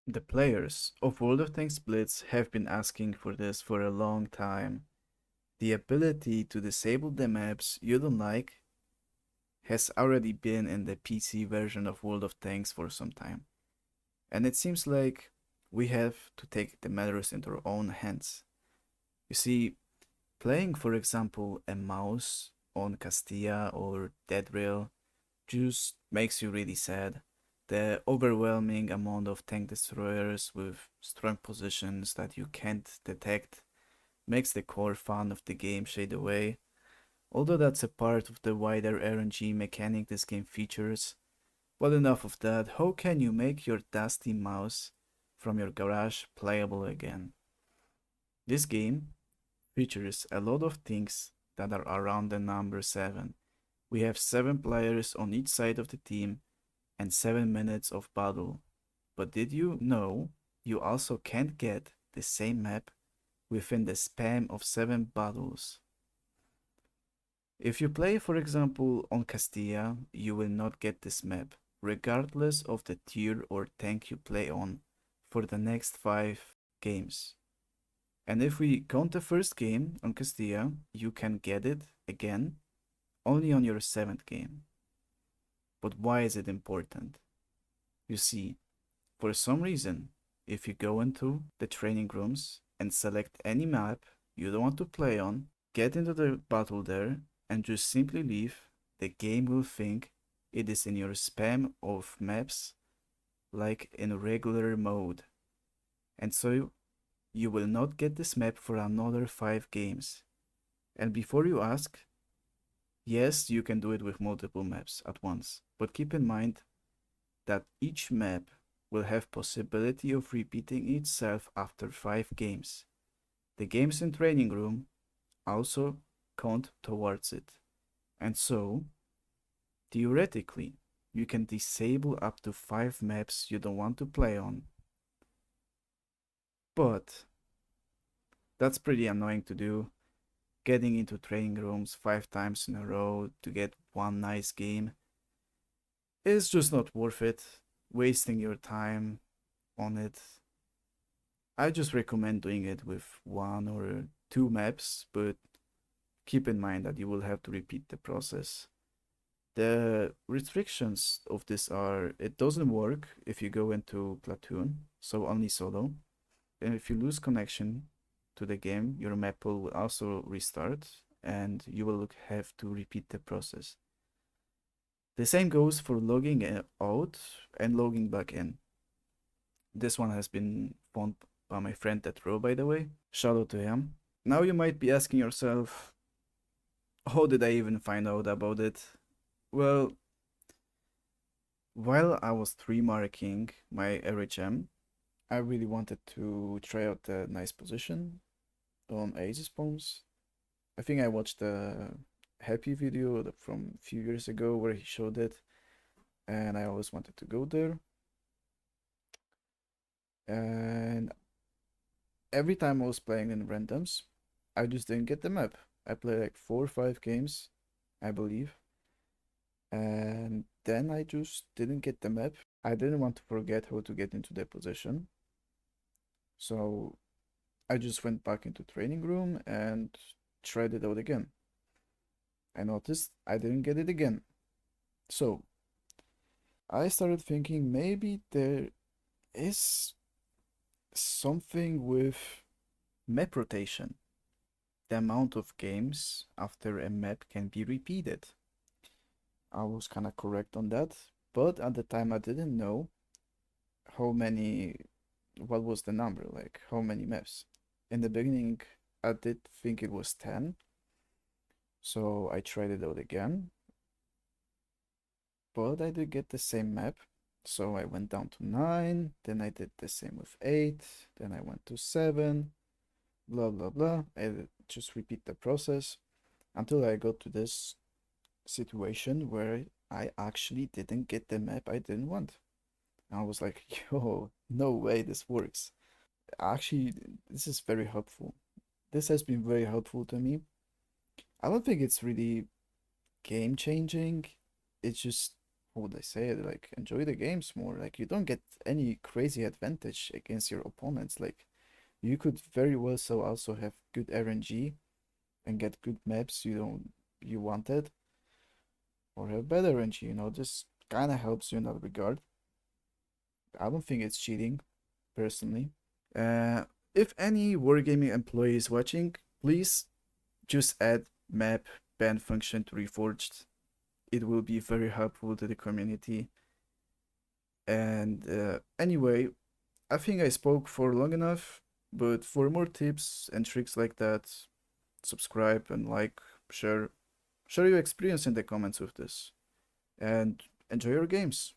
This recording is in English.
The players of World of Tanks Blitz have been asking for this for a long time. The ability to disable the maps you don't like has already been in the PC version of World of Tanks for some time, and it seems like we have to take the matters into our own hands. You see, playing, for example, a mouse on Castilla or Dead Rail just makes you really sad. The overwhelming amount of tank destroyers with strong positions that you can't detect makes the core fun of the game shade away. Although that's a part of the wider RNG mechanic this game features. But enough of that, how can you make your dusty mouse from your garage playable again? This game features a lot of things that are around the number 7. We have 7 players on each side of the team and 7 minutes of battle. But did you know you also can't get the same map within the span of 7 battles? If you play, for example, on Castilla, you will not get this map, regardless of the tier or tank you play on, for the next 5 games. And if we count the first game on Castilla, you can get it again only on your 7th game. But why is it important? You see, for some reason, if you go into the training rooms and select any map you don't want to play on, get into the battle there, and just simply leave, the game will think it is in your spam of maps like in regular mode. And so you will not get this map for another 5 games. And before you ask, yes, you can do it with multiple maps at once, but keep in mind that each map will have possibility of repeating itself after 5 games. The games in training room also count towards it. And so, theoretically, you can disable up to 5 maps you don't want to play on. But that's pretty annoying to do. Getting into training rooms 5 times in a row to get one nice game is just not worth it. Wasting your time on it. I just recommend doing it with 1 or 2 maps, but keep in mind that you will have to repeat the process. The restrictions of this are it doesn't work if you go into platoon, so only solo. And if you lose connection to the game, your map pool will also restart and you will have to repeat the process. The same goes for logging out and logging back in. This one has been found by my friend Tetro, by the way. Shout out to him. Now you might be asking yourself, how did I even find out about it? Well, while I was 3 marking my RHM, I really wanted to try out the nice position on Ace spawns. I think I watched a Happy video from a few years ago where he showed it, and I always wanted to go there. And every time I was playing in randoms, I just didn't get the map. I played like 4 or 5 games, I believe, and then I just didn't get the map. I didn't want to forget how to get into the position, so I just went back into training room and tried it out again. I noticed I didn't get it again. So I started thinking maybe there is something with map rotation. The amount of games after a map can be repeated. I was kind of correct on that, but at the time I didn't know how many, what was the number, like how many maps. In the beginning, I did think it was 10, so I tried it out again, but I did get the same map. So I went down to 9, then I did the same with 8, then I went to 7, blah blah blah. I just repeat the process until I got to this situation where I actually didn't get the map I didn't want. And I was like, yo, no way this works. Actually, this is very helpful. This has been very helpful to me. I don't think it's really game changing. It's just how would I say it? Like, enjoy the games more. Like, you don't get any crazy advantage against your opponents. Like, you could very well so also have good RNG and get good maps you wanted, or have better RNG. This kind of helps you in that regard. I don't think it's cheating, personally. If any Wargaming employee is watching, please just add map ban function to Reforged. It will be very helpful to the community. And anyway, I think I spoke for long enough, but for more tips and tricks like that, subscribe and like, share your experience in the comments with this, and enjoy your games.